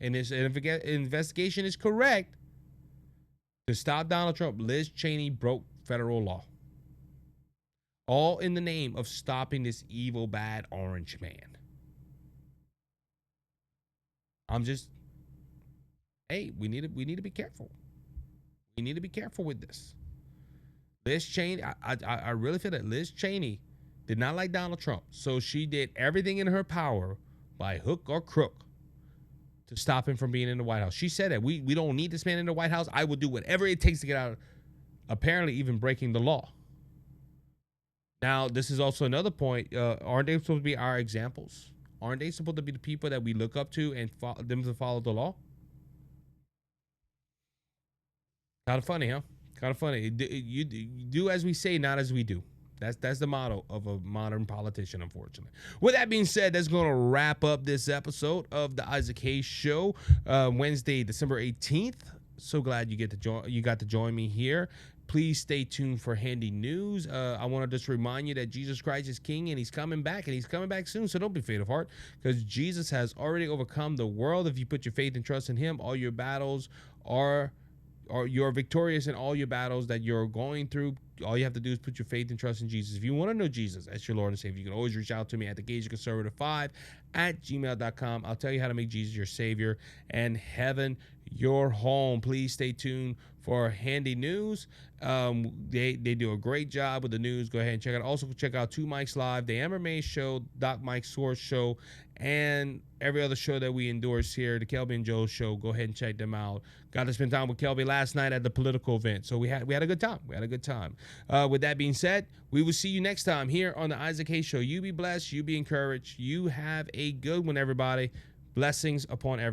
and this investigation is correct, to stop Donald Trump, Liz Cheney broke federal law. All in the name of stopping this evil, bad orange man. We need to be careful. We need to be careful with this. Liz Cheney, I really feel that Liz Cheney did not like Donald Trump, so she did everything in her power, by hook or crook, to stop him from being in the White House. She said that we don't need this man in the White House. I will do whatever it takes to get out, apparently even breaking the law. Now, this is also another point. Aren't they supposed to be our examples? Aren't they supposed to be the people that we look up to and them to follow the law? Kind of funny, huh? Kind of funny. You do as we say, not as we do. That's the motto of a modern politician, unfortunately. With that being said, that's going to wrap up this episode of the Isaac Hayes Show, Wednesday, December 18th. So glad you got to join me here. Please stay tuned for handy news. I want to just remind you that Jesus Christ is King and he's coming back, and he's coming back soon. So don't be faint of heart, because Jesus has already overcome the world. If you put your faith and trust in him, all your battles are you're victorious in all your battles that you're going through. All you have to do is put your faith and trust in Jesus. If you want to know Jesus as your Lord and Savior, you can always reach out to me at thegagconservative5@gmail.com. I'll tell you how to make Jesus your Savior and heaven your home. Please stay tuned for handy news. They do a great job with the news. Go ahead and check it out. Also, check out Two Mics Live, the Amber May Show, Doc Mike Source Show, and every other show that we endorse here, the Kelby and Joe Show. Go ahead and check them out. Got to spend time with Kelby last night at the political event, so we had a good time. With that being said, we will see you next time here on the Isaac Hayes Show. You be blessed. You be encouraged. You have a good one, everybody. Blessings upon everyone.